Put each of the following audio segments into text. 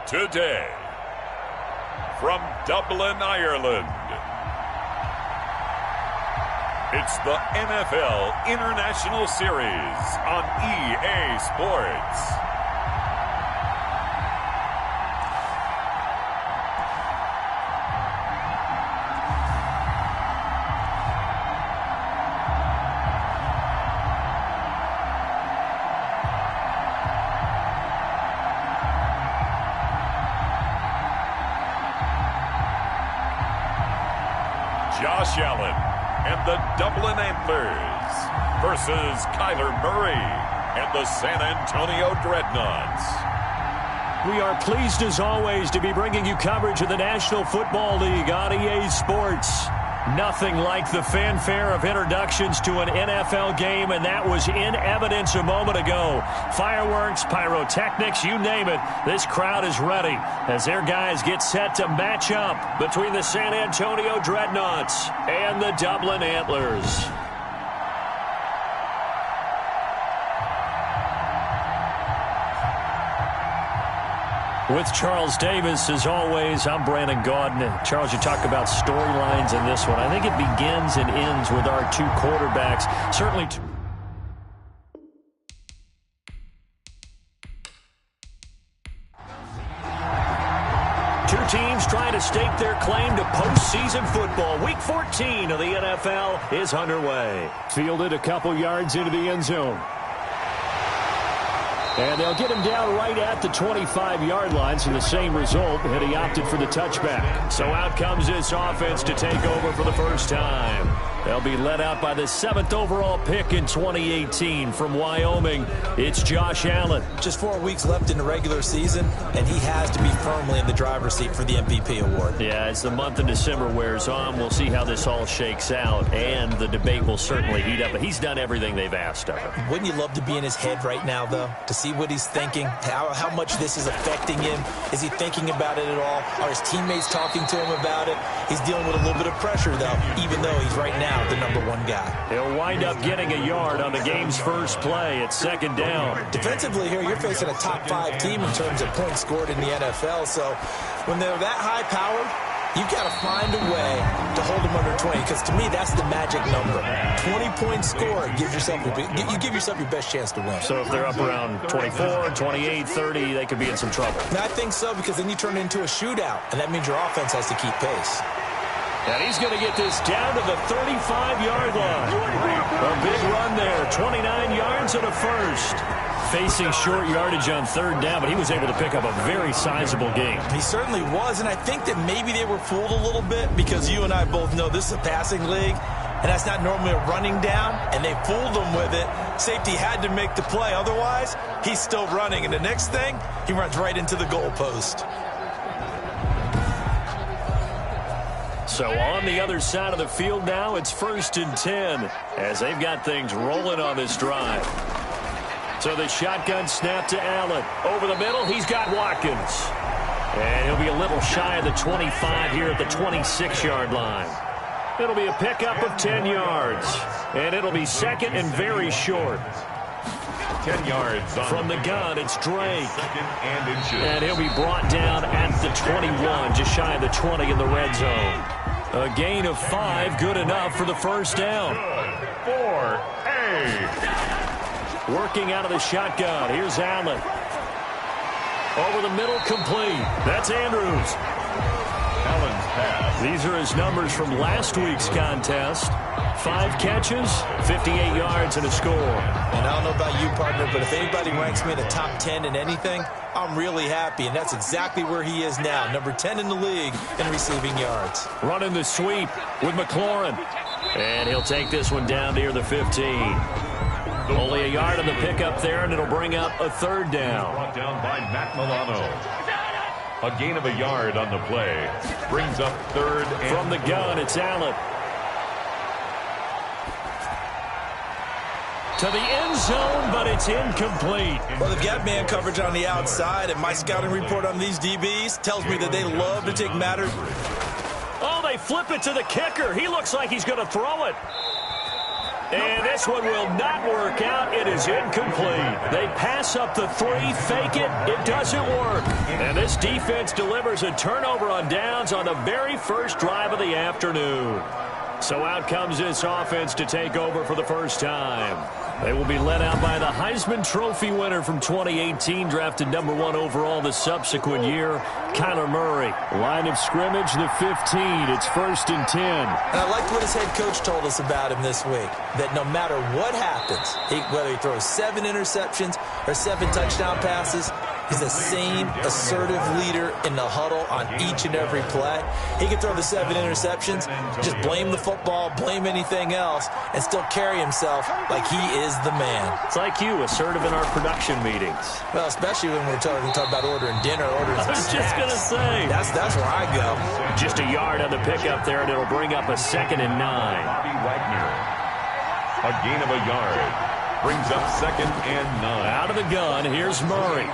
Today, from Dublin, Ireland, it's the NFL International Series on EA Sports. Josh Allen and the Dublin Antlers versus Kyler Murray and the San Antonio Dreadnaughts. We are pleased as always to be bringing you coverage of the National Football League on EA Sports. Nothing like the fanfare of introductions to an NFL game, and that was in evidence a moment ago. Fireworks, pyrotechnics, you name it. This crowd is ready as their guys get set to match up between the San Antonio Dreadnaughts and the Dublin Antlers. With Charles Davis, as always, I'm Brandon Gaudin. Charles, you talk about storylines in this one. I think it begins and ends with our two quarterbacks. Certainly two teams trying to stake their claim to postseason football. Week 14 of the NFL is underway. Fielded a couple yards into the end zone. And they'll get him down right at the 25-yard line, so the same result, and he opted for the touchback. So out comes this offense to take over for the first time. They'll be led out by the 7th overall pick in 2018 from Wyoming. It's Josh Allen. Just 4 weeks left in the regular season, and he has to be firmly in the driver's seat for the MVP award. Yeah, as the month of December wears on, we'll see how this all shakes out, and the debate will certainly heat up. But he's done everything they've asked of him. Wouldn't you love to be in his head right now, though, to see what he's thinking, how much this is affecting him? Is he thinking about it at all? Are his teammates talking to him about it? He's dealing with a little bit of pressure, though, even though he's right now the #1 guy. He'll wind up getting a yard on the game's first play at 2nd down. Defensively here, you're facing a top 5 team in terms of points scored in the NFL, so when they're that high-powered, you've got to find a way to hold them under 20, because to me, that's the magic number. 20 points scored, you give yourself your best chance to win. So if they're up around 24, 28, 30, they could be in some trouble. And I think so, because then you turn it into a shootout, and that means your offense has to keep pace. And he's going to get this down to the 35-yard line. A big run there, 29 yards and a first. Facing short yardage on 3rd down, but he was able to pick up a very sizable gain. He certainly was, and I think that maybe they were fooled a little bit, because you and I both know this is a passing league, and that's not normally a running down, and they fooled him with it. Safety had to make the play. Otherwise, he's still running, and the next thing, he runs right into the goalpost. So on the other side of the field now, it's 1st and 10 as they've got things rolling on this drive. So the shotgun snap to Allen. Over the middle, he's got Watkins. And he'll be a little shy of the 25 here at the 26-yard line. It'll be a pickup of 10 yards. And it'll be 2nd and very short. 10 yards from the gun, it's Drake. And he'll be brought down at the 21, just shy of the 20 in the red zone. A gain of 5, good enough for the first down. Good for Working out of the shotgun, here's Allen. Over the middle, complete. That's Andrews. Allen's pass. These are his numbers from last week's contest. 5 catches, 58 yards, and a score. And I don't know about you, partner, but if anybody ranks me in the top 10 in anything, I'm really happy, and that's exactly where he is now. Number 10 in the league in receiving yards. Running the sweep with McLaurin. And he'll take this one down near the 15. Only a yard on the pickup there, and it'll bring up a 3rd down. Brought down by Matt Milano. A gain of a yard on the play. Brings up 3rd and from the gun, it's Allen. To the end zone, but it's incomplete. Well, they've got man coverage on the outside, and my scouting report on these DBs tells me that they love to take matters. Oh, they flip it to the kicker. He looks like he's going to throw it. And this one will not work out. It is incomplete. They pass up the 3, fake it. It doesn't work. And this defense delivers a turnover on downs on the very first drive of the afternoon. So out comes this offense to take over for the first time. They will be led out by the Heisman Trophy winner from 2018, drafted number 1 overall the subsequent year, Kyler Murray. Line of scrimmage, the 15. It's 1st and 10. And I like what his head coach told us about him this week, that no matter what happens, whether he throws 7 interceptions or 7 touchdown passes, he's the same assertive leader in the huddle on each and every play. He can throw the 7 interceptions, just blame the football, blame anything else, and still carry himself like he is the man. It's like you, assertive in our production meetings. Well, especially when we're talking about ordering dinner, ordering some I was just going to say. That's where I go. Just a yard on the pickup there, and it'll bring up a 2nd and 9. Bobby Wagner. A gain of a yard. Brings up 2nd and 9. Out of the gun, here's Murray.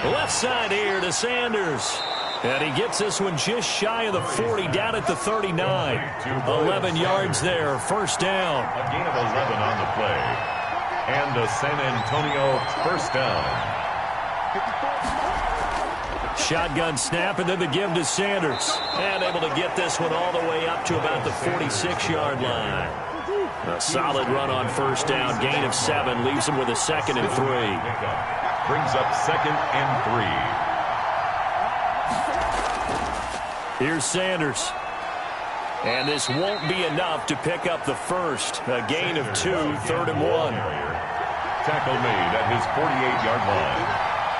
Left side here to Sanders. And he gets this one just shy of the 40, down at the 39. 11 yards there, 1st down. A gain of 11 on the play. And a San Antonio 1st down. Shotgun snap, and then the give to Sanders. And able to get this one all the way up to about the 46-yard line. A solid run on 1st down, gain of 7, leaves him with a 2nd and 3. Brings up 2nd and 3. Here's Sanders. And this won't be enough to pick up the 1st. A gain of 2, 3rd and 1. Tackle made at his 48-yard line.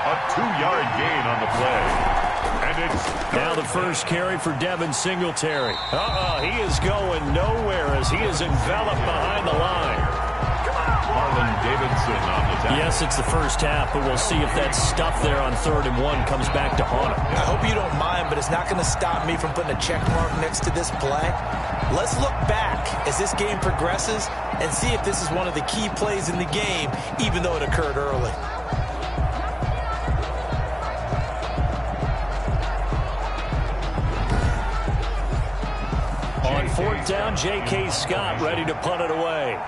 A 2-yard gain on the play. And it's now the first carry for Devin Singletary. He is going nowhere as he is enveloped behind the line. Marlon Davidson on the tackle. Yes, it's the first half, but we'll see if that stuff there on 3rd and 1 comes back to haunt him. I hope you don't mind, but it's not going to stop me from putting a check mark next to this play. Let's look back as this game progresses and see if this is one of the key plays in the game, even though it occurred early. On 4th down, J.K. Scott ready to punt it away.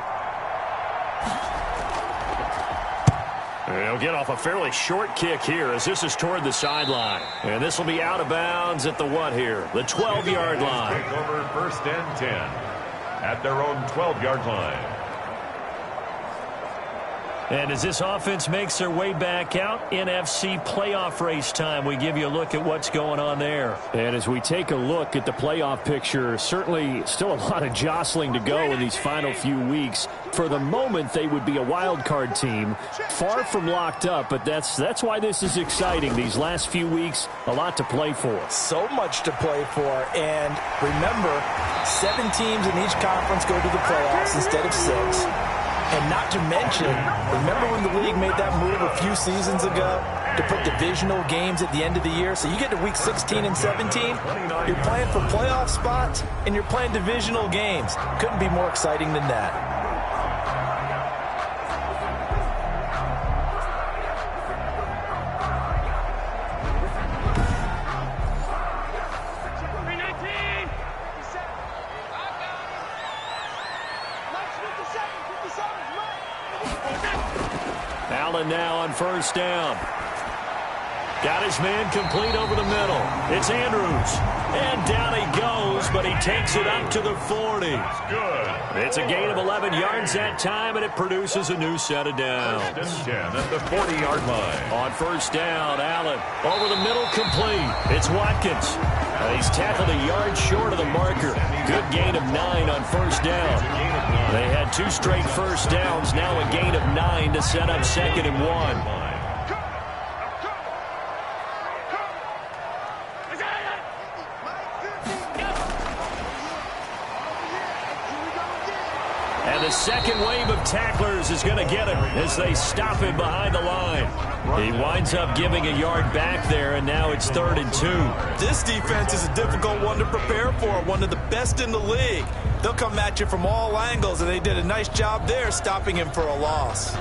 He'll get off a fairly short kick here as this is toward the sideline. And this will be out of bounds at the what here? The 12-yard line. Take over 1st and 10 at their own 12-yard line. And as this offense makes their way back out, NFC playoff race time, we give you a look at what's going on there. And as we take a look at the playoff picture, certainly still a lot of jostling to go in these final few weeks. For the moment, they would be a wild card team, far from locked up, but that's why this is exciting. These last few weeks, a lot to play for. So much to play for, and remember, 7 teams in each conference go to the playoffs instead of 6. And not to mention, remember when the league made that move a few seasons ago to put divisional games at the end of the year? So you get to week 16 and 17, you're playing for playoff spots, and you're playing divisional games. Couldn't be more exciting than that. Allen now on 1st down. Got his man complete over the middle. It's Andrews. And down he goes, but he takes it up to the 40. Good. It's a gain of 11 yards that time, and it produces a new set of downs. 1st and 10 at the 40-yard line. On 1st down, Allen over the middle, complete. It's Watkins. He's tackled a yard short of the marker. Good gain of 9 on 1st down. They had 2 straight 1st downs, now a gain of 9 to set up 2nd and 1. And the second wave of tacklers is going to get him as they stop him behind the line. He winds up giving a yard back there, and now it's 3rd and 2. This defense is a difficult one to prepare for, one of the best in the league. They'll come at you from all angles, and they did a nice job there stopping him for a loss.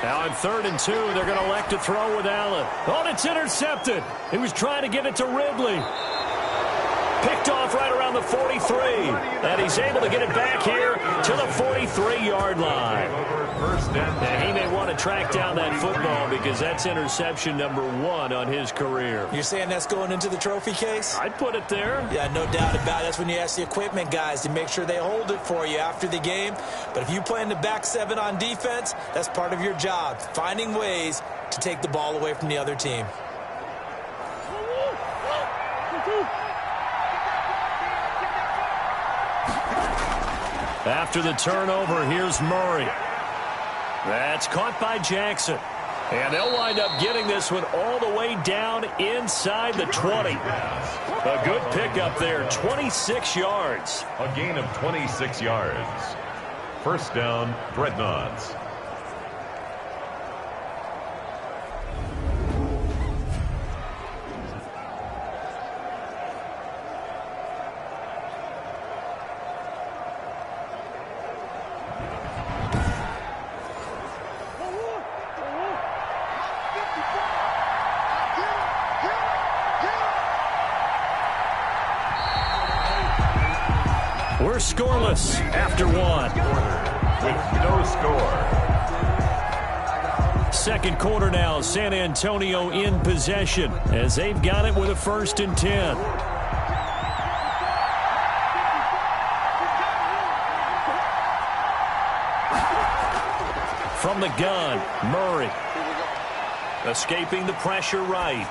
Now on 3rd and 2, they're going to elect to throw with Allen. Oh, it's intercepted. He was trying to get it to Ridley. Picked off right around the 43. And he's able to get it back here to the 43-yard line. And he may want to track down that football because that's interception number 1 on his career. You're saying that's going into the trophy case? I'd put it there. Yeah, no doubt about it. That's when you ask the equipment guys to make sure they hold it for you after the game. But if you play in the back 7 on defense, that's part of your job, finding ways to take the ball away from the other team. After the turnover, here's Murray. That's caught by Jackson. And they'll wind up getting this one all the way down inside the 20. A good pickup there, 26 yards. A gain of 26 yards. First down, Dreadnaughts. We're scoreless after 1. With no score. Second quarter now, San Antonio in possession as they've got it with a 1st and 10. From the gun, Murray. Escaping the pressure right.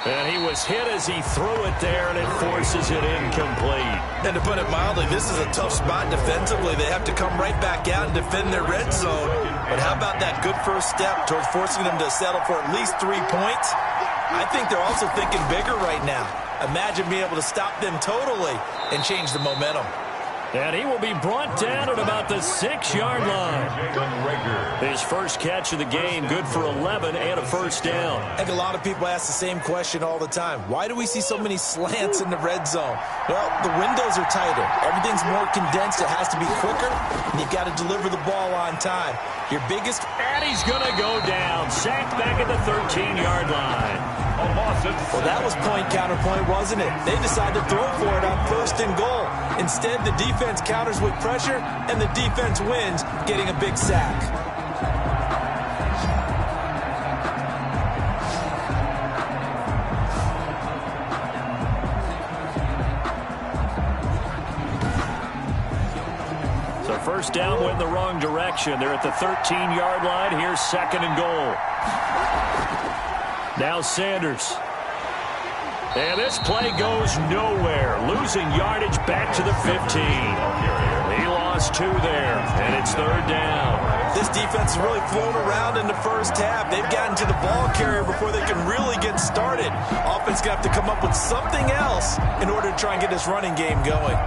And he was hit as he threw it there, and it forces it incomplete. And to put it mildly, this is a tough spot defensively. They have to come right back out and defend their red zone. But how about that good first step towards forcing them to settle for at least 3 points? I think they're also thinking bigger right now. Imagine being able to stop them totally and change the momentum. And he will be brought down at about the 6-yard line. His first catch of the game, good for 11 and a first down. I think a lot of people ask the same question all the time. Why do we see so many slants in the red zone? Well, the windows are tighter. Everything's more condensed. It has to be quicker, and you've got to deliver the ball on time. Your biggest... And he's going to go down. Sacked back at the 13-yard line. Well, that was point counterpoint, wasn't it? They decided to throw for it on 1st and goal. Instead, the defense counters with pressure, and the defense wins, getting a big sack. So first down went in the wrong direction. They're at the 13-yard line. Here's 2nd and goal. Now Sanders. And this play goes nowhere. Losing yardage back to the 15. He lost 2 there, and it's 3rd down. This defense is really flown around in the first half. They've gotten to the ball carrier before they can really get started. Offense going to have to come up with something else in order to try and get this running game going.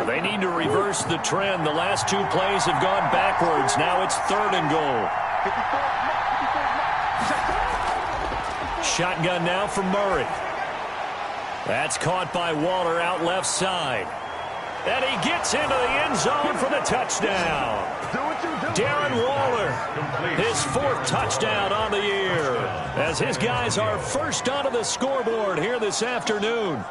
They need to reverse the trend. The last 2 plays have gone backwards. Now it's 3rd and goal. Shotgun now from Murray. That's caught by Waller out left side. And he gets into the end zone for the touchdown. Darren Waller, his 4th touchdown on the year, as his guys are first onto the scoreboard here this afternoon.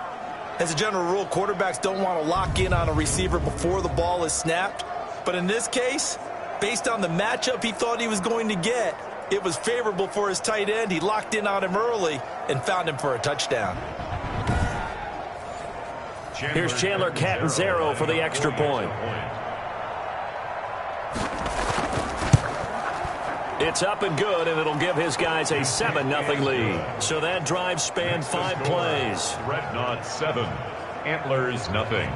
As a general rule, quarterbacks don't want to lock in on a receiver before the ball is snapped. But in this case, based on the matchup he thought he was going to get, it was favorable for his tight end. He locked in on him early and found him for a touchdown. Here's Chandler Catanzaro for the extra point. It's up and good, and it'll give his guys a 7-0 lead. So that drive spanned 5 plays. Dreadnaughts 7, Antlers nothing.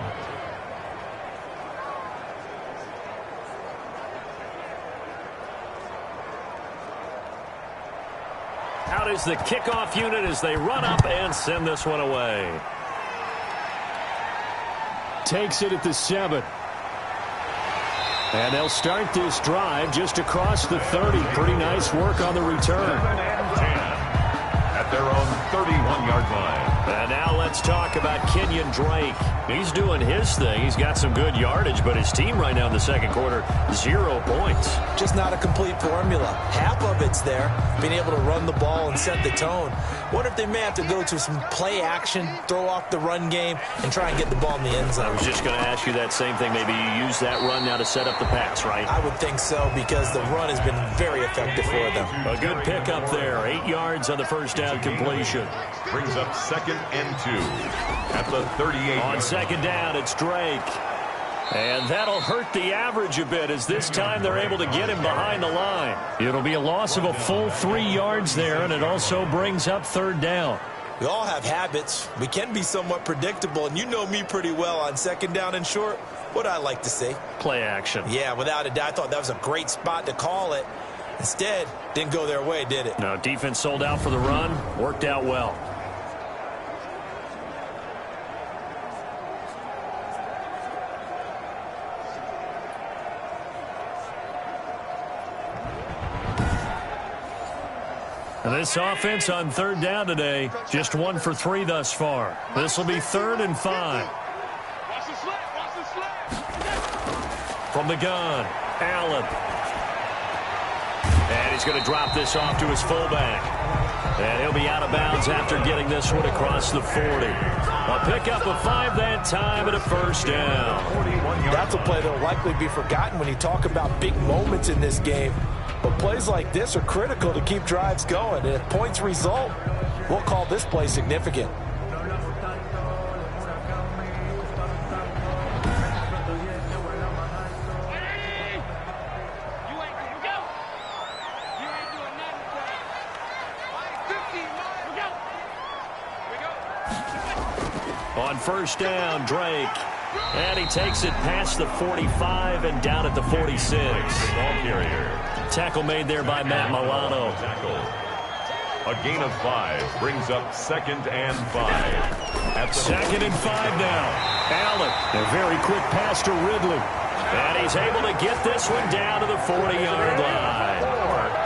Out is the kickoff unit as they run up and send this one away. Takes it at the 7. And they'll start this drive just across the 30. Pretty nice work on the return. At their own 31-yard line. And now let's talk about Kenyon Drake. He's doing his thing. He's got some good yardage, but his team right now in the second quarter, 0 points. Just not a complete formula. Half of it's there, being able to run the ball and set the tone. Wonder if they may have to go to some play action, throw off the run game, and try and get the ball in the end zone. I was just going to ask you that same thing. Maybe you use that run now to set up the pass, right? I would think so, because the run has been very effective for them. A good pickup there. 8 yards on the first down completion. Brings up 2nd and 2 at the 38. On second down, it's Drake. And that'll hurt the average a bit, as this time they're able to get him behind the line. It'll be a loss of a full 3 yards there, and it also brings up 3rd down. We all have habits. We can be somewhat predictable, and you know me pretty well on 2nd down and short. What I like to see. Play action. Yeah, without a doubt. I thought that was a great spot to call it. Instead, didn't go their way, did it? No, defense sold out for the run. Worked out well. And this offense on 3rd down today, just 1 for 3 thus far. This will be 3rd and 5. From the gun, Allen. And he's going to drop this off to his fullback. And he'll be out of bounds after getting this one across the 40. A pickup of 5 that time and a 1st down. That's a play that will likely be forgotten when you talk about big moments in this game. But plays like this are critical to keep drives going. And if points result, we'll call this play significant. On 1st down, Drake. And he takes it past the 45 and down at the 46. Ball carrier. Tackle made there by Matt Milano. A gain of 5 brings up 2nd and 5. At 2nd and 5 now. Allen, a very quick pass to Ridley. And he's able to get this one down to the 40-yard line.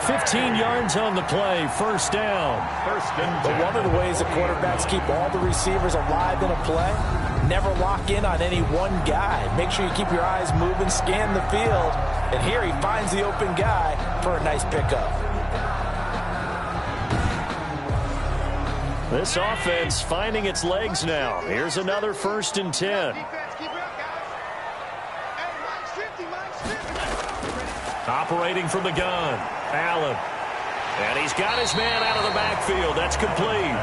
15 yards on the play, 1st down. 1st and 10. But one of the ways the quarterbacks keep all the receivers alive in a play, never lock in on any one guy. Make sure you keep your eyes moving, scan the field. And here he finds the open guy for a nice pickup. This offense finding its legs now. Here's another 1st and 10. Operating from the gun, Allen. And he's got his man out of the backfield. That's complete.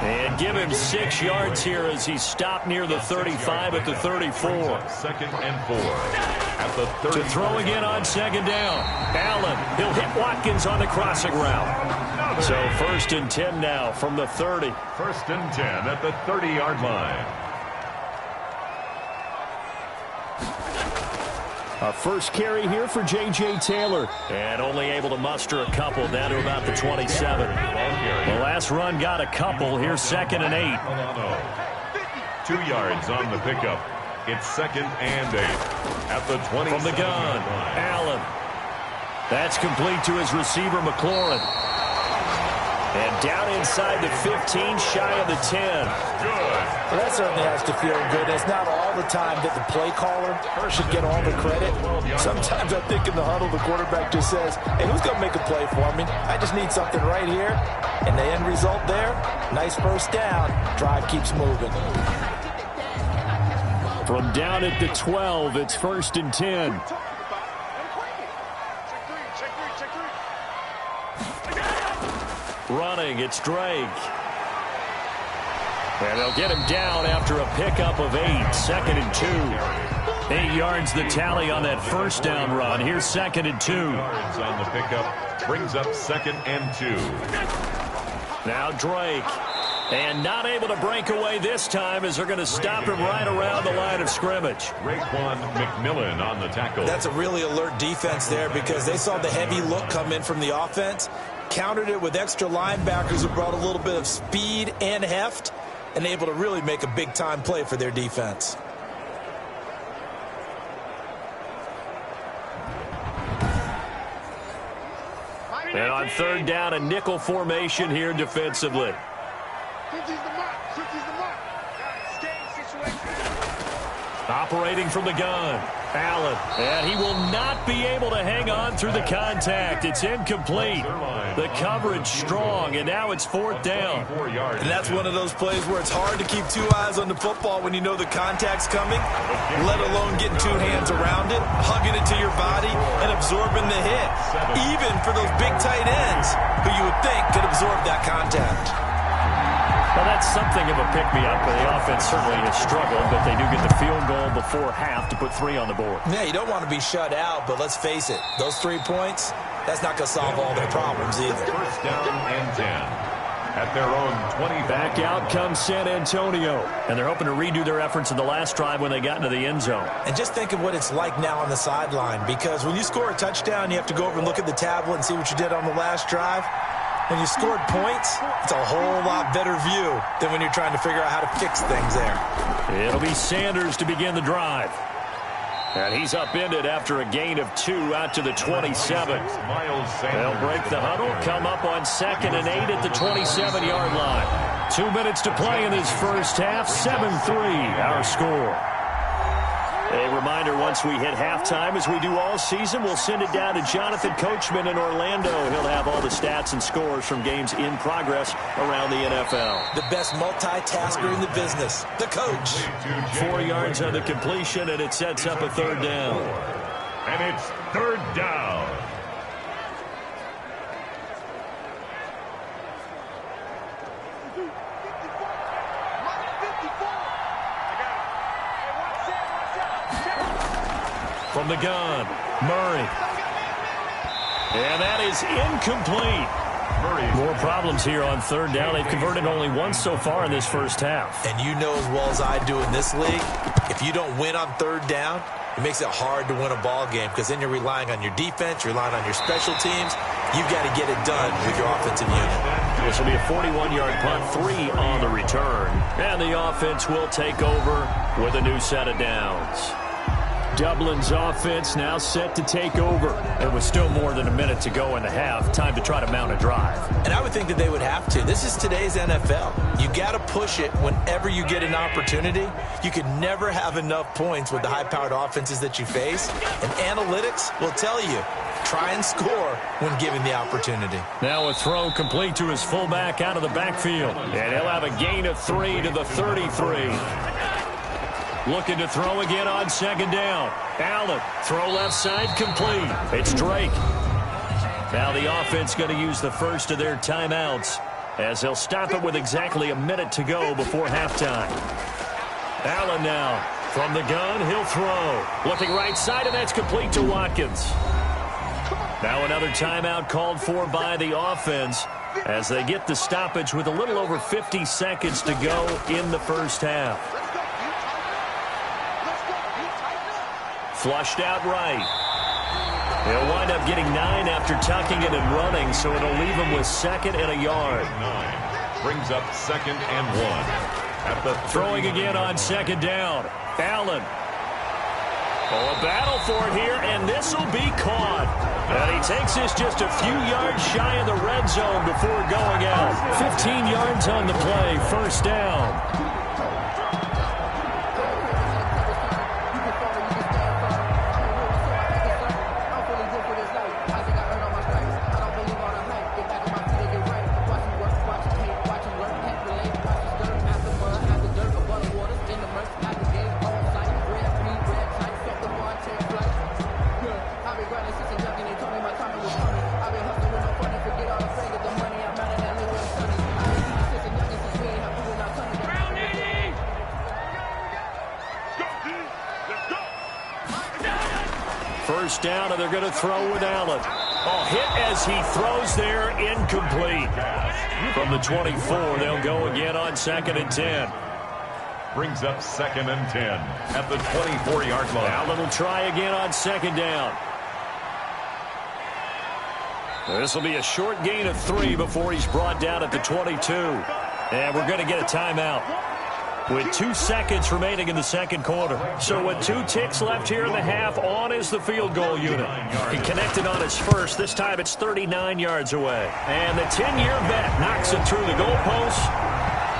And give him 6 yards here as he stopped near the 35 at the 34. 2nd and 4 at the 30. To throw again on 2nd down. Allen, he'll hit Watkins on the crossing route. So 1st and 10 now from the 30. 1st and 10 at the 30-yard line. A first carry here for J.J. Taylor. And only able to muster a couple down to about the 27. The last run got a couple. Here's 2nd and 8. 2 yards on the pickup. It's 2nd and 8 at the 20. From the gun, Allen. That's complete to his receiver, McLaurin. And down inside the 15, shy of the 10. Good. Well, that certainly has to feel good. It's not all the time that the play caller should get all the credit. Sometimes I think in the huddle, the quarterback just says, hey, who's going to make a play for me? I just need something right here. And the end result there, nice 1st down. Drive keeps moving. From down at the 12, it's 1st and 10. Running, it's Drake. And they'll get him down after a pickup of 8. 2nd and 2. 8 yards the tally on that 1st down run. Here's 2nd and 2. Yards on the pickup brings up 2nd and 2. Now Drake. And not able to break away this time as they're going to stop him right around the line of scrimmage. Raekwon McMillan on the tackle. That's a really alert defense there because they saw the heavy look come in from the offense, countered it with extra linebackers who brought a little bit of speed and heft, and able to really make a big-time play for their defense. And on 3rd down, a nickel formation here defensively. Operating from the gun, Allen. And he will not be able to hang on through the contact. It's incomplete. The coverage strong, and now it's 4th down. And that's one of those plays where it's hard to keep 2 eyes on the football when you know the contact's coming, let alone getting 2 hands around it, hugging it to your body, and absorbing the hit. Even for those big tight ends who you would think could absorb that contact. Well, that's something of a pick-me-up. The offense certainly has struggled, but they do get the field goal before half to put 3 on the board. Yeah, you don't want to be shut out, but let's face it, those 3 points, that's not going to solve all their problems either. 1st down and 10 at their own 20. Back out comes San Antonio, and they're hoping to redo their efforts in the last drive when they got into the end zone. And just think of what it's like now on the sideline, because when you score a touchdown, you have to go over and look at the tablet and see what you did on the last drive. When you scored points, it's a whole lot better view than when you're trying to figure out how to fix things there. It'll be Sanders to begin the drive. And he's upended after a gain of 2 out to the 27. They'll break the huddle, come up on 2nd and 8 at the 27-yard line. 2 minutes to play in this first half, 7-3 our score. A reminder, once we hit halftime, as we do all season, we'll send it down to Jonathan Coachman in Orlando. He'll have all the stats and scores from games in progress around the NFL. The best multitasker in the business, the coach. 4 yards on the completion, and it sets up a 3rd down. And it's 3rd down. From the gun, Murray. And that is incomplete. More problems here on 3rd down. They've converted only once so far in this first half. And you know as well as I do in this league, if you don't win on 3rd down, it makes it hard to win a ball game, because then you're relying on your defense, you're relying on your special teams. You've got to get it done with your offensive unit. This will be a 41-yard punt, 3 on the return. And the offense will take over with a new set of downs. Dublin's offense now set to take over. And with still more than a minute to go in the half, time to try to mount a drive. And I would think that they would have to. This is today's NFL. You got to push it whenever you get an opportunity. You can never have enough points with the high-powered offenses that you face. And analytics will tell you, try and score when given the opportunity. Now a throw complete to his fullback out of the backfield. And he'll have a gain of 3 to the 33. Looking to throw again on 2nd down. Allen, throw left side, complete. It's Drake. Now the offense going to use the first of their timeouts, as they'll stop it with exactly a minute to go before halftime. Allen now from the gun, he'll throw. Looking right side, and that's complete to Watkins. Now another timeout called for by the offense, as they get the stoppage with a little over 50 seconds to go in the first half. Flushed out right. He'll wind up getting 9 after tucking it and running, so it'll leave him with 2nd and a yard. 9 brings up 2nd and 1. At the throwing again on 2nd down. Allen. Oh, a battle for it here, and this will be caught. And he takes this just a few yards shy of the red zone before going out. 15 yards on the play, 1st down. First down, and they're going to throw with Allen. Oh, hit as he throws there, incomplete. From the 24, they'll go again on 2nd and 10. Brings up 2nd and 10 at the 24-yard line. Allen will try again on 2nd down. This will be a short gain of 3 before he's brought down at the 22. And we're going to get a timeout with 2 seconds remaining in the second quarter. So with 2 ticks left here in the half, on is the field goal unit. He connected on his first. This time it's 39 yards away. And the 10-year vet knocks it through the goalpost.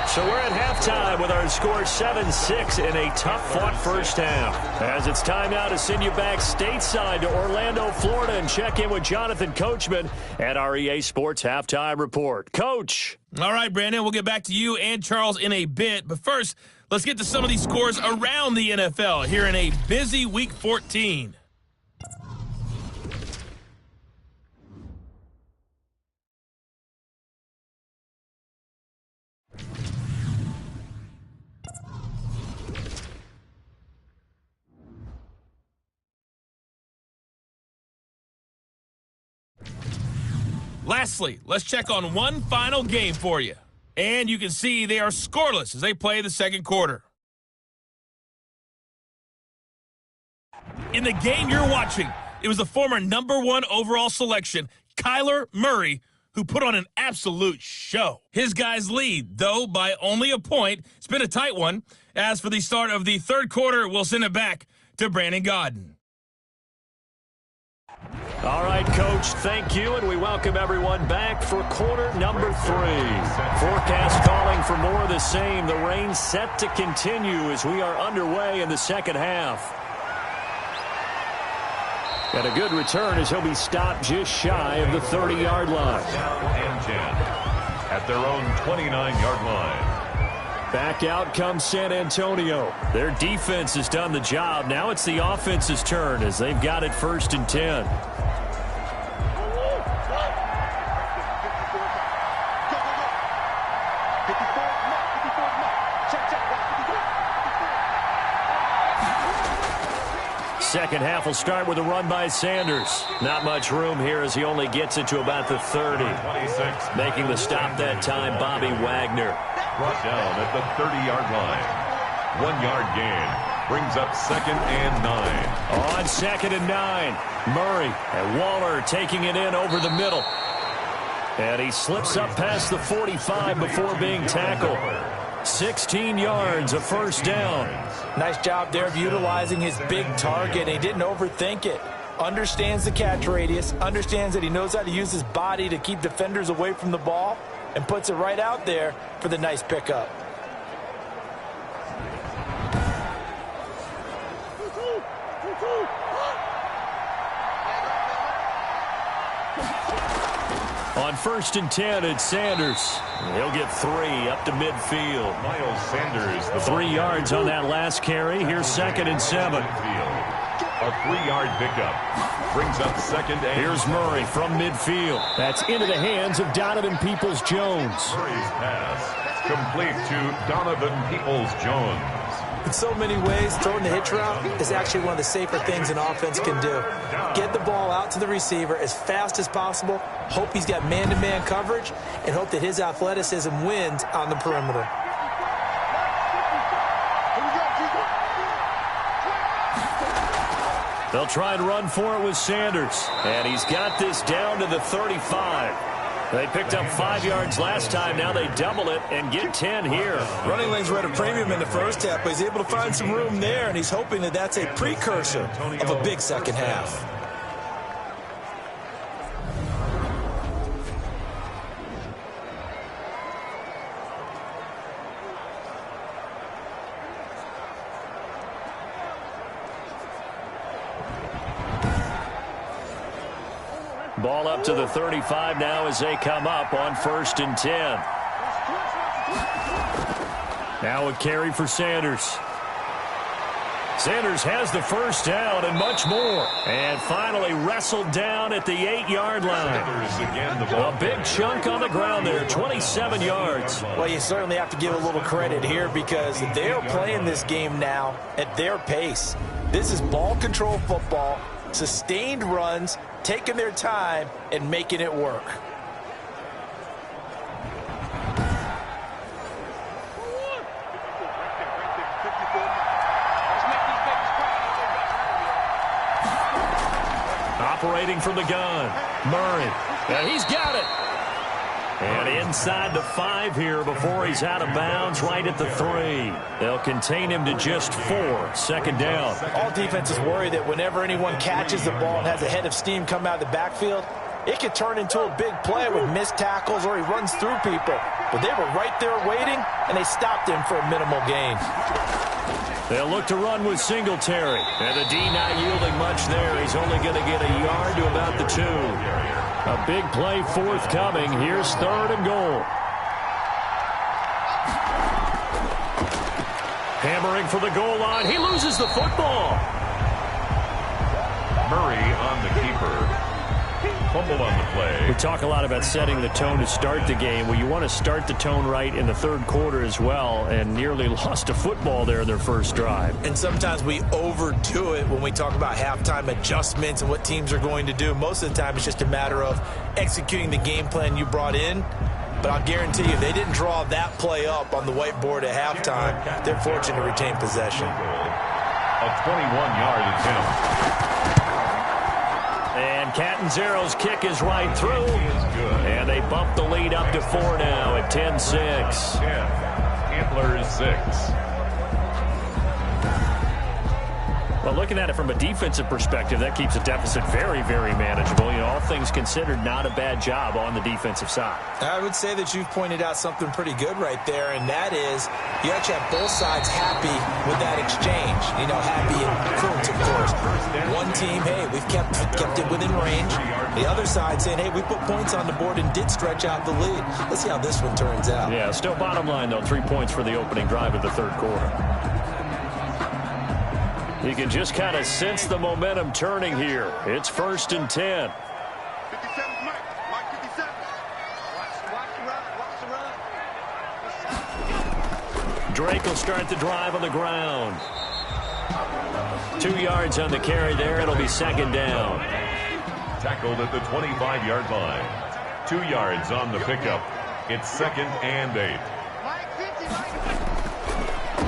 So we're at halftime with our score 7-6 in a tough-fought first half. As it's time now to send you back stateside to Orlando, Florida, and check in with Jonathan Coachman at our EA Sports Halftime Report. Coach. All right, Brandon, we'll get back to you and Charles in a bit. But first, let's get to some of these scores around the NFL here in a busy Week 14. Lastly, let's check on one final game for you. And you can see they are scoreless as they play the second quarter. In the game you're watching, it was the former #1 overall selection, Kyler Murray, who put on an absolute show. His guys lead, though, by only a point. It's been a tight one. As for the start of the third quarter, we'll send it back to Brandon Godden. All right, Coach, thank you, and we welcome everyone back for quarter number 3. Forecast calling for more of the same. The rain set to continue as we are underway in the second half. And a good return as he'll be stopped just shy of the 30-yard line. Down and 10 at their own 29-yard line. Back out comes San Antonio. Their defense has done the job. Now it's the offense's turn as they've got it 1st and 10. Second half will start with a run by Sanders. Not much room here as he only gets it to about the 30. 26. Making the stop that time, Bobby Wagner. Brought down at the 30-yard line. 1-yard gain. Brings up 2nd and 9. On 2nd and 9. Murray and Waller taking it in over the middle. And he slips up past the 45 before being tackled. 16 yards, a first down. Nice job there of utilizing his big target. He didn't overthink it. Understands the catch radius, understands that he knows how to use his body to keep defenders away from the ball, and puts it right out there for the nice pickup. On 1st and 10, it's Sanders. He'll get 3 up to midfield. Miles Sanders. The 3 yards on that last carry. Here's 2nd and 7. A 3-yard pickup. Brings up 2nd and... Here's Murray from midfield. That's into the hands of Donovan Peoples-Jones. Murray's pass complete to Donovan Peoples-Jones. In so many ways, throwing the hitch route is actually one of the safer things an offense can do. Get the ball out to the receiver as fast as possible, hope he's got man-to-man coverage, and hope that his athleticism wins on the perimeter. They'll try and run for it with Sanders. And he's got this down to the 35. They picked up 5 yards last time. Now they double it and get 10 here. Running lanes were at a premium in the first half, but he's able to find some room there, and he's hoping that that's a precursor of a big second half. Ball up to the 35 now as they come up on 1st and 10. Now a carry for Sanders. Sanders has the first down and much more. And finally wrestled down at the 8-yard line. A big chunk on the ground there, 27 yards. Well, you certainly have to give a little credit here because they're playing this game now at their pace. This is ball control football, sustained runs, taking their time and making it work. Operating from the gun, Murray, and he's got it. And inside the 5 here before he's out of bounds, right at the 3. They'll contain him to just 4, second down. All defenses worry that whenever anyone catches the ball and has a head of steam come out of the backfield, it could turn into a big play with missed tackles or he runs through people. But they were right there waiting, and they stopped him for a minimal gain. They'll look to run with Singletary. And the D not yielding much there. He's only going to get a yard to about the 2. A big play forthcoming. Here's 3rd and goal. Hammering for the goal line. He loses the football. Murray on the keeper. Fumble on the play. We talk a lot about setting the tone to start the game. Well, you want to start the tone right in the 3rd quarter as well, and nearly lost a football there in their first drive. And sometimes we overdo it when we talk about halftime adjustments and what teams are going to do. Most of the time it's just a matter of executing the game plan you brought in. But I'll guarantee you, they didn't draw that play up on the whiteboard at halftime. They're fortunate to retain possession. A 21-yard attempt. And Catanzero's kick is right through. And they bump the lead up to 4 now at 10-6. Antlers 6. Well, looking at it from a defensive perspective, that keeps the deficit very, very manageable. You know, all things considered, not a bad job on the defensive side. I would say that you've pointed out something pretty good right there, and that is you actually have both sides happy with that exchange. You know, happy in quotes, of course. One team, hey, we've kept it within range. The other side saying, hey, we put points on the board and did stretch out the lead. Let's see how this one turns out. Yeah, still bottom line, though, 3 points for the opening drive of the 3rd quarter. You can just kind of sense the momentum turning here. It's 1st and 10. 57, Mike 57. Watch the run. Drake will start the drive on the ground. 2 yards on the carry there. It'll be 2nd down. Tackled at the 25-yard line. 2 yards on the pickup. It's 2nd and 8. Mike 50, Mike.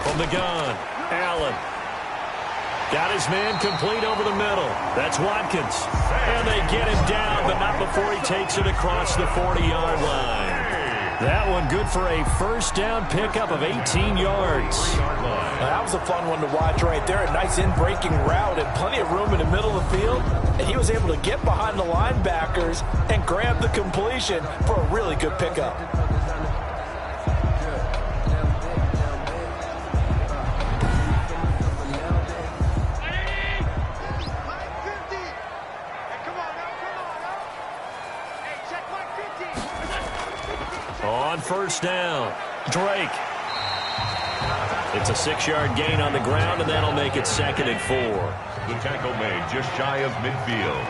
From the gun, Allen. Got his man complete over the middle. That's Watkins. And they get him down, but not before he takes it across the 40-yard line. That one good for a 1st down pickup of 18 yards. That was a fun one to watch right there. A nice in-breaking route and plenty of room in the middle of the field. And he was able to get behind the linebackers and grab the completion for a really good pickup. On 1st down, Drake. It's a 6-yard gain on the ground, and that'll make it 2nd and 4. The tackle made just shy of midfield.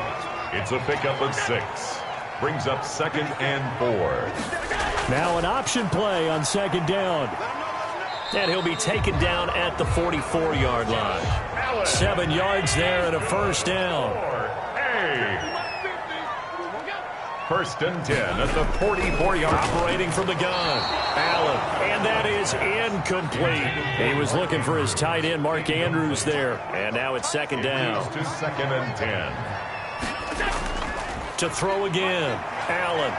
It's a pickup of 6. Brings up 2nd and 4. Now an option play on 2nd down. And he'll be taken down at the 44-yard line. 7 yards there and a 1st down. 1st and 10 at the 44-yard. Operating from the gun, Allen, and that is incomplete. He was looking for his tight end, Mark Andrews, there, and now it's 2nd down. To 2nd and 10. To throw again, Allen.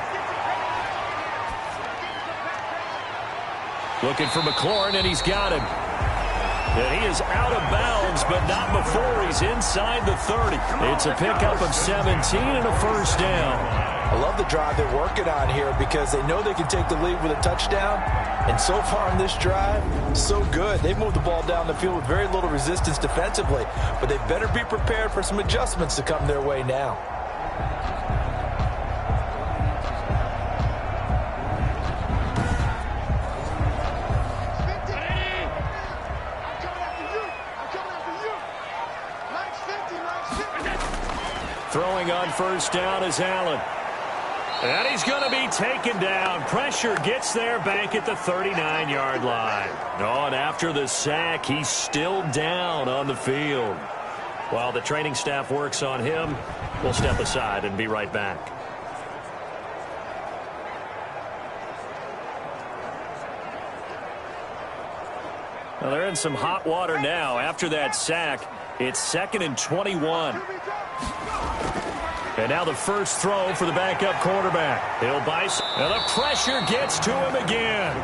Looking for McLaurin, and he's got him. And he is out of bounds, but not before he's inside the 30. It's a pickup of 17 and a 1st down. I love the drive they're working on here because they know they can take the lead with a touchdown. And so far in this drive, so good. They've moved the ball down the field with very little resistance defensively. But they better be prepared for some adjustments to come their way now. Throwing on 1st down is Allen. And he's going to be taken down. Pressure gets there back at the 39-yard line. Oh, and after the sack, he's still down on the field. While the training staff works on him, we'll step aside and be right back. Well, they're in some hot water now. After that sack, it's 2nd and 21. And now the first throw for the backup quarterback. He'll bice, and the pressure gets to him again.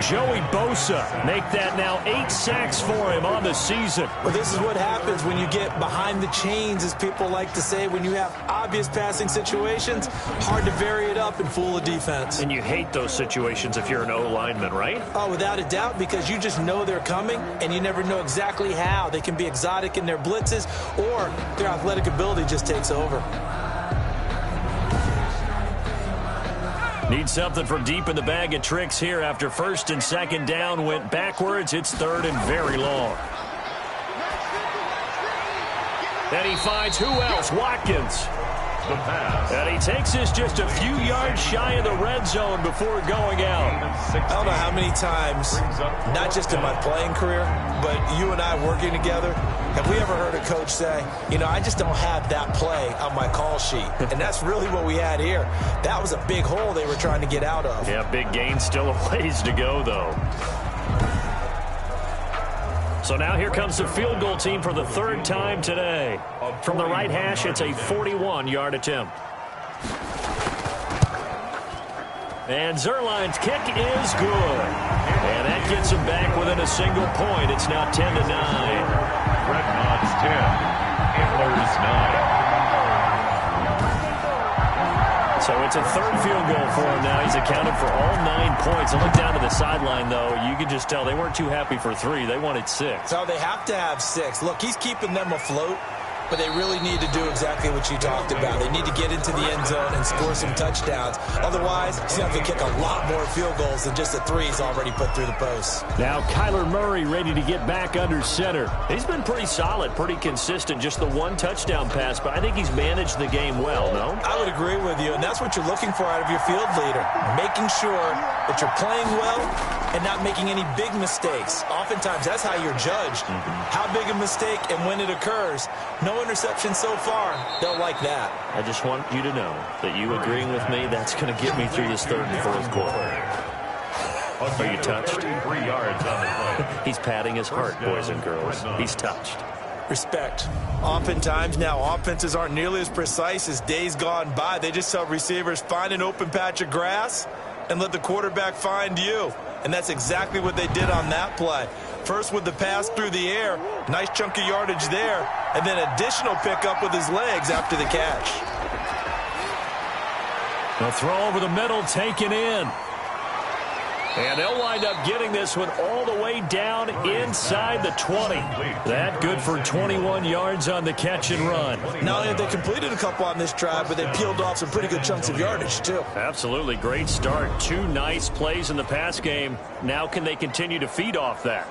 Joey Bosa make that now 8 sacks for him on the season. Well, this is what happens when you get behind the chains, as people like to say. When you have obvious passing situations, hard to vary it up and fool a defense. And you hate those situations if you're an O-lineman, right? Oh, without a doubt, because you just know they're coming, and you never know exactly how. They can be exotic in their blitzes, or their athletic ability just takes over. Need something from deep in the bag of tricks here after first and second down went backwards. It's third and very long. And he finds who else? Watkins. The pass. And he takes this just a few yards shy of the red zone before going out. I don't know how many times, not just in my playing career, but you and I working together, have we ever heard a coach say, you know, I just don't have that play on my call sheet. And that's really what we had here. That was a big hole they were trying to get out of. Yeah, big gain, still a ways to go, though. So now here comes the field goal team for the third time today. From the right hash, it's a 41-yard attempt. And Zerline's kick is good. And that gets him back within a single point. It's now 10-9. Dreadnaughts 10. Antlers 9. So it's a third field goal for him now. He's accounted for all 9 points. And look down to the sideline, though. You can just tell they weren't too happy for 3. They wanted 6. So they have to have 6. Look, he's keeping them afloat, but they really need to do exactly what you talked about. They need to get into the end zone and score some touchdowns. Otherwise, he's going to have to kick a lot more field goals than just the 3 he's already put through the posts. Now Kyler Murray ready to get back under center. He's been pretty solid, pretty consistent, just the 1 touchdown pass, but I think he's managed the game well, no? I would agree with you, and that's what you're looking for out of your field leader, making sure that you're playing well and not making any big mistakes. Oftentimes, that's how you're judged. How big a mistake and when it occurs. No interception so far. They'll like that. I just want you to know that you agreeing with me, that's going to get me through this third and fourth quarter. Are you touched? 33 yards on the play. He's patting his heart, boys and girls. He's touched. Respect. Oftentimes now, offenses aren't nearly as precise as days gone by. They just tell receivers, find an open patch of grass and let the quarterback find you. And that's exactly what they did on that play. First with the pass through the air, nice chunk of yardage there, and then additional pickup with his legs after the catch. The throw over the middle, taken in. And they'll wind up getting this one all the way down inside the 20. That good for 21 yards on the catch and run. Not only have they completed a couple on this drive, but they peeled off some pretty good chunks of yardage, too. Absolutely great start. 2 nice plays in the pass game. Now can they continue to feed off that?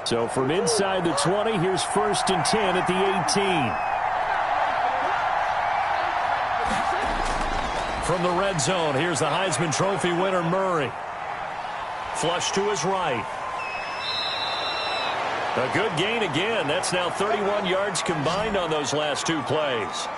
So from inside the 20, here's 1st and 10 at the 18. From the red zone, here's the Heisman Trophy winner, Murray. Flush to his right. A good gain again. That's now 31 yards combined on those last 2 plays.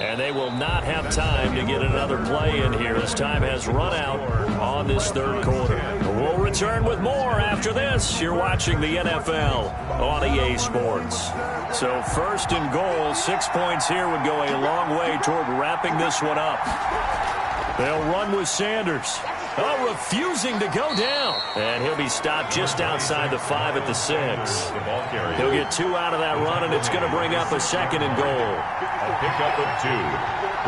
And they will not have time to get another play in here as time has run out on this third quarter. We'll return with more after this. You're watching the NFL on EA Sports. So 1st and goal, 6 points here would go a long way toward wrapping this one up. They'll run with Sanders. Oh, refusing to go down. And he'll be stopped just outside the 5 at the 6. He'll get 2 out of that run, and it's going to bring up a 2nd and goal. A pickup of 2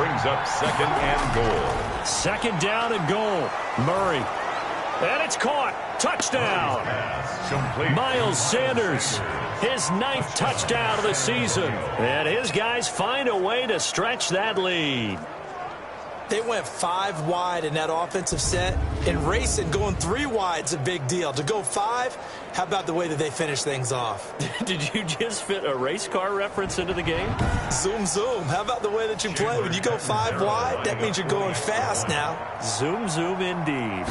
brings up 2nd and goal. 2nd down and goal. Murray. And it's caught. Touchdown. Miles Sanders, his 9th touchdown of the season. And his guys find a way to stretch that lead. They went 5 wide in that offensive set, and racing going 3 wide's a big deal. To go 5, how about the way that they finish things off? Did you just fit a race car reference into the game? Zoom, zoom. How about the way that you play? When you go 5 wide, that means you're going fast now. Zoom, zoom indeed.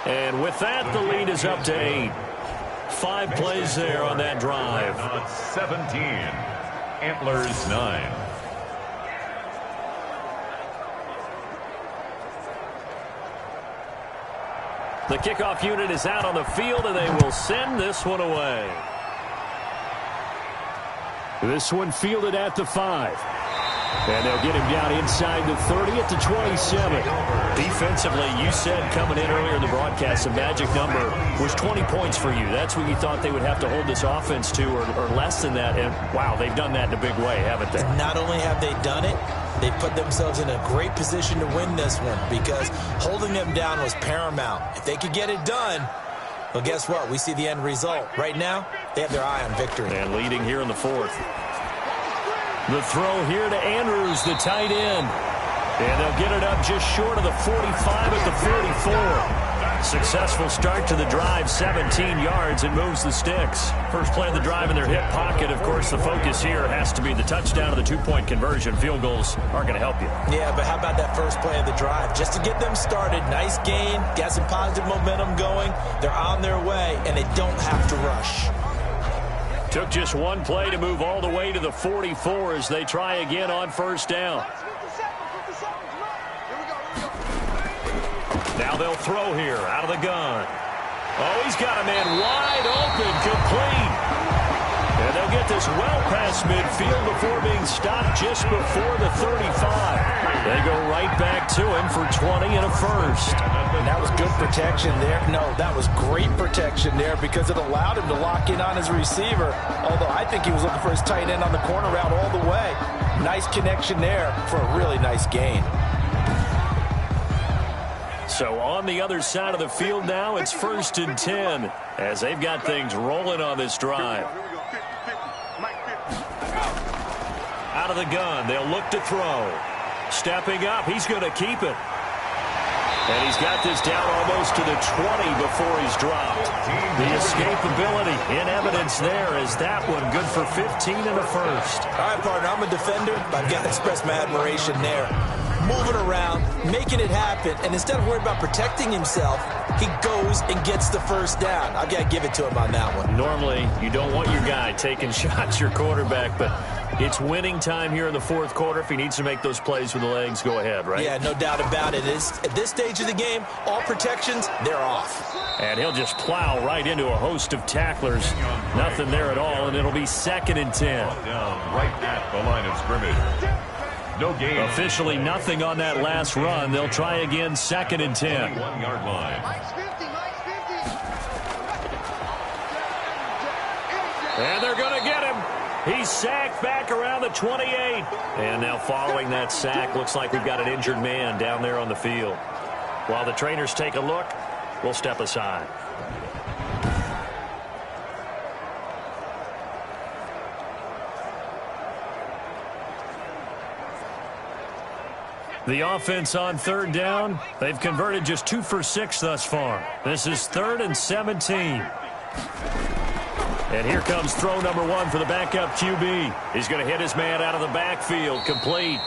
And with that, the lead is up to 8. 5 plays there on that drive. Dreadnaughts 17, Antlers 9. The kickoff unit is out on the field, and they will send this one away. This one fielded at the 5. And they'll get him down inside the 30 at the 27. Defensively, you said coming in earlier in the broadcast, the magic number was 20 points for you. That's what you thought they would have to hold this offense to, or less than that. And, wow, they've done that in a big way, haven't they? Not only have they done it, they put themselves in a great position to win this one because holding them down was paramount. If they could get it done, well, guess what? We see the end result. Right now, they have their eye on victory. And leading here in the 4th. The throw here to Antlers, the tight end. And they'll get it up just short of the 45 at the 44. Successful start to the drive, 17 yards, and moves the sticks. First play of the drive in their hip pocket. Of course, the focus here has to be the touchdown of the 2-point conversion. Field goals aren't going to help you. Yeah, but how about that first play of the drive? Just to get them started, nice gain, got some positive momentum going. They're on their way, and they don't have to rush. Took just one play to move all the way to the 44 as they try again on first down. Now they'll throw here out of the gun. Oh, he's got a man wide open, complete. And they'll get this well past midfield before being stopped just before the 35. They go right back to him for 20 and a first. And that was good protection there. No, that was great protection there because it allowed him to lock in on his receiver. Although I think he was looking for his tight end on the corner route all the way. Nice connection there for a really nice gain. So on the other side of the field now, it's 1st and 10 as they've got things rolling on this drive. Out of the gun, they'll look to throw. Stepping up, he's going to keep it. And he's got this down almost to the 20 before he's dropped. The escapability in evidence there is that one good for 15 and a first. All right, partner, I'm a defender, but I've got to express my admiration there. Moving around, making it happen, and instead of worrying about protecting himself, he goes and gets the first down. I've got to give it to him on that one. Normally, you don't want your guy taking shots, your quarterback, but it's winning time here in the 4th quarter. If he needs to make those plays with the legs, go ahead, right? Yeah, no doubt about it. At this stage of the game, all protections, they're off. And he'll just plow right into a host of tacklers. Nothing there at all, and it'll be 2nd and 10. Down right at the line of scrimmage. No gain. Officially nothing on that last run. They'll try again, 2nd and 10. 1-yard line. And they're going to get him. He's sacked back around the 28. And now following that sack, looks like we've got an injured man down there on the field. While the trainers take a look, we'll step aside. The offense on 3rd down, they've converted just 2 for 6 thus far. This is 3rd and 17. And here comes throw number 1 for the backup QB. He's going to hit his man out of the backfield, complete.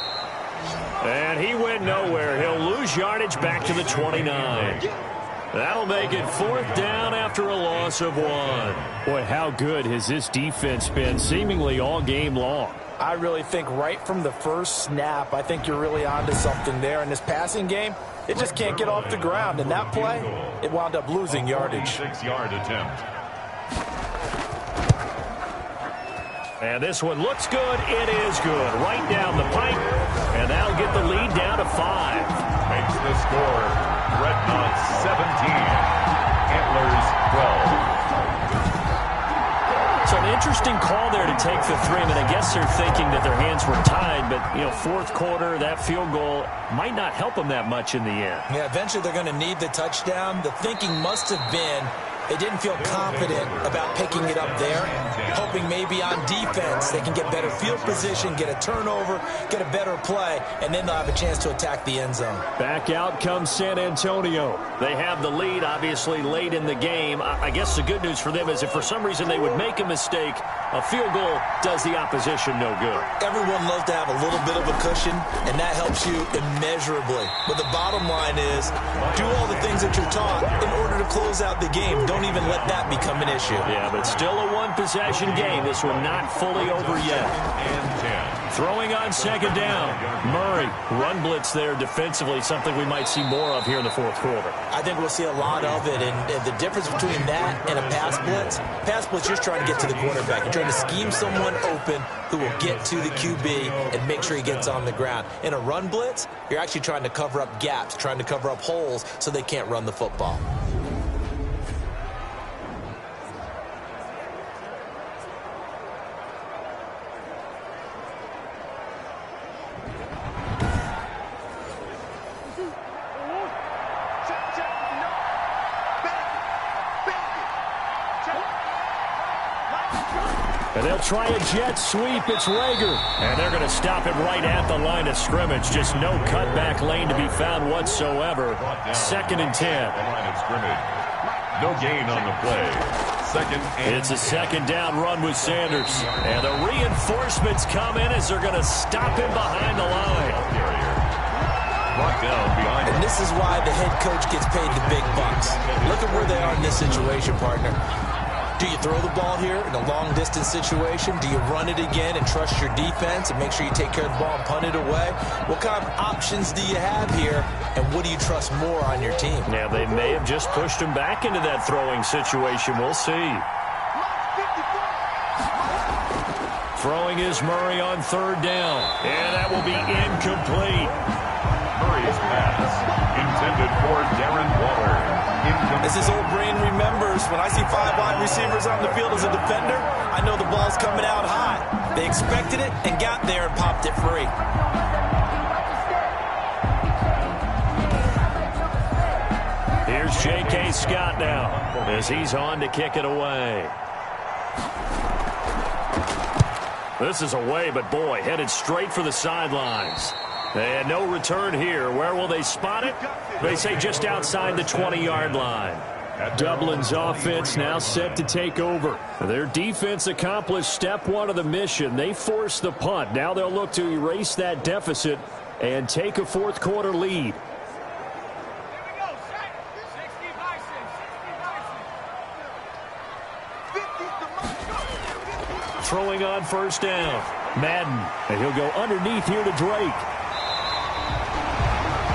And he went nowhere. He'll lose yardage back to the 29. That'll make it 4th down after a loss of 1. Boy, how good has this defense been seemingly all game long? I really think right from the first snap, I think you're really onto something there. In this passing game, it just can't get off the ground. And that play, it wound up losing yardage. 6-yard attempt. And this one looks good. It is good. Right down the pipe. And that'll get the lead down to 5. Makes the score Dreadnaughts 17, Antlers 12. So an interesting call there to take the 3. I mean, I guess they're thinking that their hands were tied, but, 4th quarter, that field goal might not help them that much in the end. Yeah, eventually they're going to need the touchdown. The thinking must have been, They didn't feel confident about picking it up there, hoping maybe on defense they can get better field position, get a turnover, get a better play, and then they'll have a chance to attack the end zone. Back out comes San Antonio. They have the lead, obviously, late in the game. I guess the good news for them is if for some reason they would make a mistake, a field goal does the opposition no good. Everyone loves to have a little bit of a cushion, and that helps you immeasurably. But the bottom line is, do all the things that you're taught in order to close out the game. Don't even let that become an issue. Yeah, but still a one-possession game. This one not fully over yet. Throwing on second down. Murray, run blitz there defensively, something we might see more of here in the fourth quarter. I think we'll see a lot of it, and the difference between that and a pass blitz, you're trying to get to the quarterback. You're trying to scheme someone open who will get to the QB and make sure he gets on the ground. In a run blitz, you're actually trying to cover up gaps, trying to cover up holes so they can't run the football. And they'll try a jet sweep. It's Rager. And they're going to stop it right at the line of scrimmage. Just no cutback lane to be found whatsoever. 2nd and 10. Line of scrimmage. No gain on the play. It's a second down run with Sanders. And the reinforcements come in as they're going to stop him behind the line. Brought down behind. And this is why the head coach gets paid the big bucks. Look at where they are in this situation, partner. Do you throw the ball here in a long-distance situation? Do you run it again and trust your defense and make sure you take care of the ball and punt it away? What kind of options do you have here, and what do you trust more on your team? Yeah, they may have just pushed him back into that throwing situation. We'll see. Throwing is Murray on 3rd down. And that will be incomplete. Murray's pass intended for Darren Waller. As his old brain remembers, when I see 5 wide receivers on the field as a defender, I know the ball's coming out high. They expected it and got there and popped it free. Here's J.K. Scott now as he's on to kick it away. This is away, but boy, headed straight for the sidelines. And no return here. Where will they spot it? They say just outside the 20-yard line. Dublin's offense now set to take over. Their defense accomplished step 1 of the mission. They forced the punt. Now they'll look to erase that deficit and take a fourth quarter lead. Throwing on 1st down. Madden. And he'll go underneath here to Drake.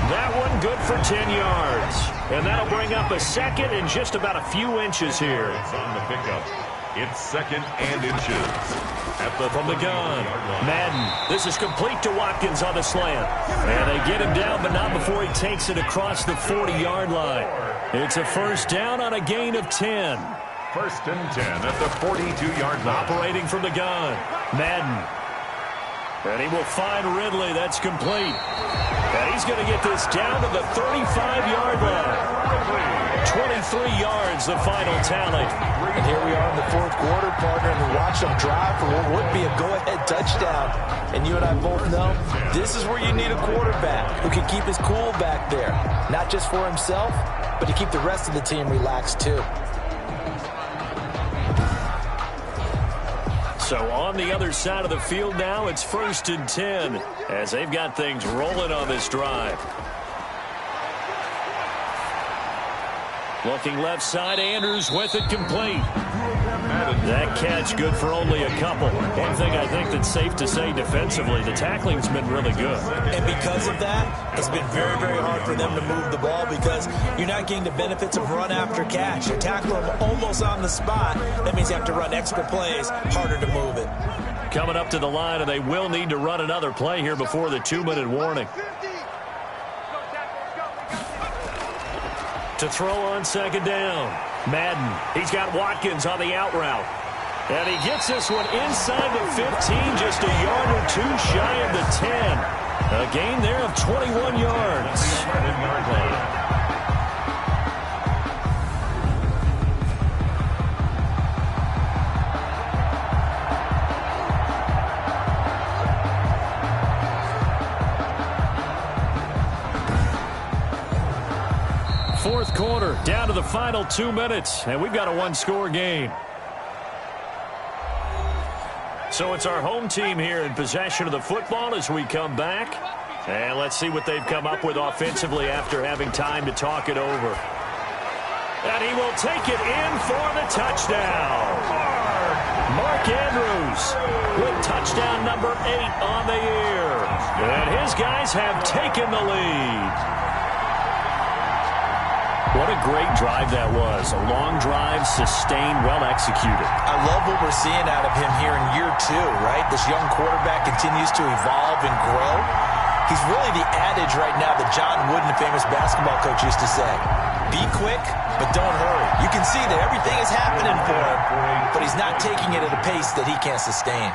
That one good for 10 yards. And that'll bring up a second and just about a few inches here. It's on the pickup. It's 2nd and inches. From the gun. Madden. This is complete to Watkins on the slant. And they get him down, but not before he takes it across the 40-yard line. It's a 1st down on a gain of 10. 1st and 10 at the 42-yard line. Operating from the gun. Madden. And he will find Ridley. That's complete. And he's going to get this down to the 35-yard line. 23 yards, the final tally. And here we are in the fourth quarter, partner, and we watch them drive for what would be a go-ahead touchdown. And you and I both know this is where you need a quarterback who can keep his cool back there. Not just for himself, but to keep the rest of the team relaxed too. So on the other side of the field now, it's 1st and 10 as they've got things rolling on this drive. Looking left side, Andrews with it complete. That catch good for only a couple. One thing I think that's safe to say defensively, the tackling's been really good. And because of that, it's been very, very hard for them to move the ball because you're not getting the benefits of run after catch. You tackle them almost on the spot. That means you have to run extra plays, harder to move it. Coming up to the line, and they will need to run another play here before the 2-minute warning. To throw on 2nd down. Madden. He's got Watkins on the out route. And he gets this one inside the 15, just a yard or 2 shy of the 10. A gain there of 21 yards. fourth quarter, down to the final 2 minutes, and we've got a one-score game. So it's our home team here in possession of the football as we come back. And let's see what they've come up with offensively after having time to talk it over. And he will take it in for the touchdown. Mark Andrews with touchdown number 8 on the year. And his guys have taken the lead. What a great drive that was. A long drive, sustained, well executed. I love what we're seeing out of him here in year 2, right? This young quarterback continues to evolve and grow. He's really the adage right now that John Wooden, the famous basketball coach, used to say. Be quick, but don't hurry. You can see that everything is happening for him, but he's not taking it at a pace that he can't sustain.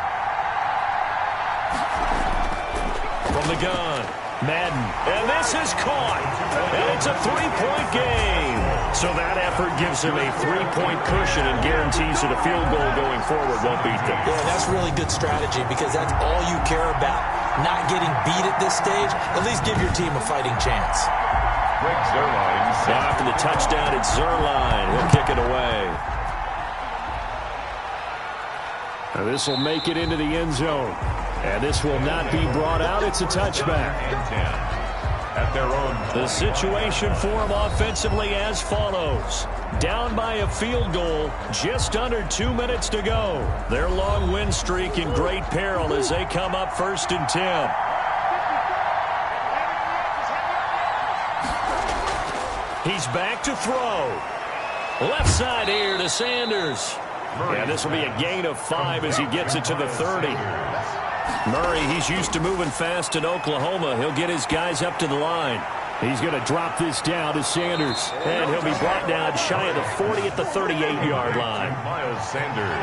From the gun, Madden, and this is caught, and it's a 3-point game. So that effort gives him a 3-point cushion and guarantees that a field goal going forward won't beat them. Yeah, that's really good strategy because that's all you care about. Not getting beat at this stage, at least give your team a fighting chance. After the touchdown, it's Zerline. He'll kick it away. Now this will make it into the end zone. And this will not be brought out. It's a touchback. At their own. The situation for them offensively as follows. Down by a field goal, just under 2 minutes to go. Their long win streak in great peril as they come up 1st and 10. He's back to throw. Left side here to Sanders. Yeah, this will be a gain of 5 as he gets it to the 30. Murray, he's used to moving fast in Oklahoma. He'll get his guys up to the line. He's going to drop this down to Sanders. And he'll be brought down shy of the 40 at the 38-yard line. Miles Sanders.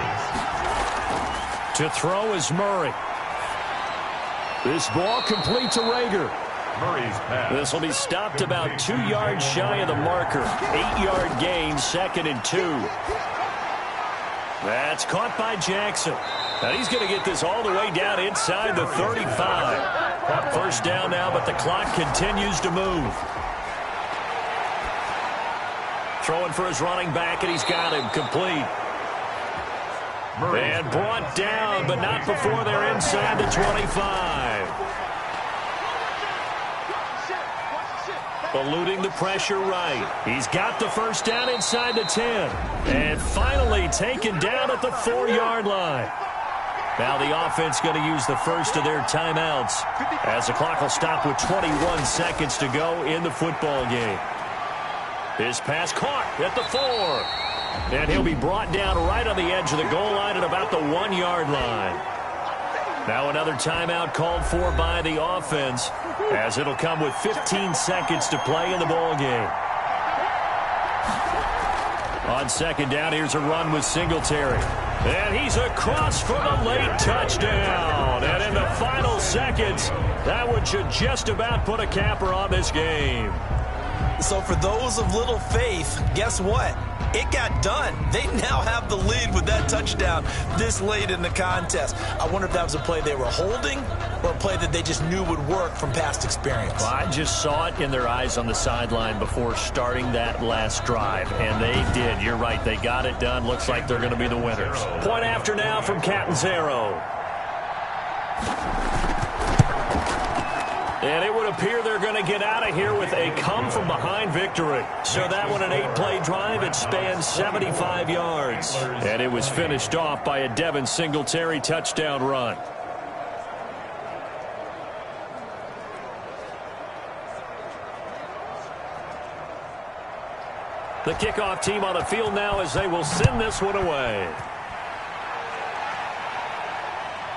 To throw is Murray. This ball complete to Rager. Murray's pass. This will be stopped about 2 yards shy of the marker. 8-yard gain, 2nd and 2. That's caught by Jackson. And he's going to get this all the way down inside the 35. First down now, but the clock continues to move. Throwing for his running back, and he's got him complete. And brought down, but not before they're inside the 25. Eluding the pressure right. He's got the first down inside the 10. And finally taken down at the 4-yard line. Now the offense going to use the first of their timeouts as the clock will stop with 21 seconds to go in the football game. His pass caught at the 4. And he'll be brought down right on the edge of the goal line at about the 1-yard line. Now another timeout called for by the offense as it'll come with 15 seconds to play in the ball game. On second down, here's a run with Singletary. And he's across for the late touchdown. And in the final seconds, that one should just about put a capper on this game. So for those of little faith, guess what? It got done. They now have the lead with that touchdown this late in the contest. I wonder if that was a play they were holding or a play that they just knew would work from past experience. Well, I just saw it in their eyes on the sideline before starting that last drive, and they did. You're right. They got it done. Looks like they're going to be the winners. Point after now from Catanzaro. And it would appear they're going to get out of here with a come-from-behind victory. So that one, an 8-play drive, it spans 75 yards. And it was finished off by a Devin Singletary touchdown run. The kickoff team on the field now as they will send this one away.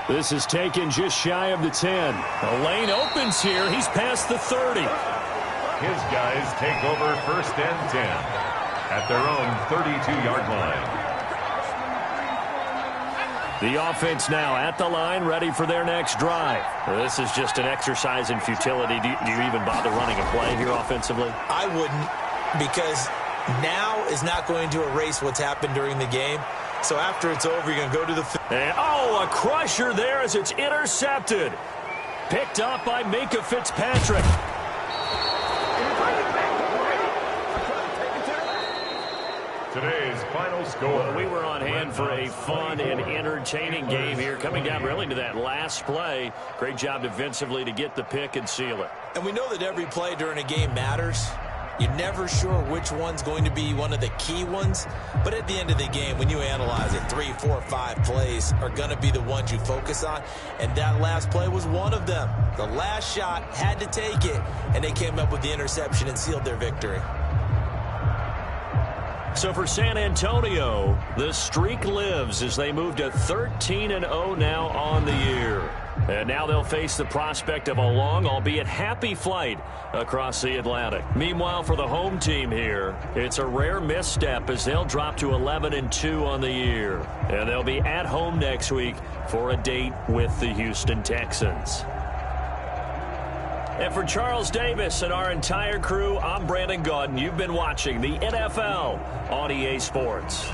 This is taken just shy of the 10. The lane opens here. He's past the 30. His guys take over 1st and 10 at their own 32-yard line. The offense now at the line, ready for their next drive. This is just an exercise in futility. Do you even bother running a play here offensively? I wouldn't, because now is not going to erase what's happened during the game. So after it's over, you're going to go to the and, a crusher there as it's intercepted. Picked up by Minkah Fitzpatrick. Today's final score. Well, we were on hand for a fun and entertaining game here. Coming down really to that last play. Great job defensively to get the pick and seal it. And we know that every play during a game matters. You're never sure which one's going to be one of the key ones. But at the end of the game, when you analyze it, 3, 4, 5 plays are going to be the ones you focus on. And that last play was one of them. The last shot had to take it, and they came up with the interception and sealed their victory. So for San Antonio, the streak lives as they move to 13-0 now on the year. And now they'll face the prospect of a long, albeit happy flight across the Atlantic. Meanwhile, for the home team here, it's a rare misstep as they'll drop to 11-2 on the year. And they'll be at home next week for a date with the Houston Texans. And for Charles Davis and our entire crew, I'm Brandon Gaudin. You've been watching the NFL on EA Sports.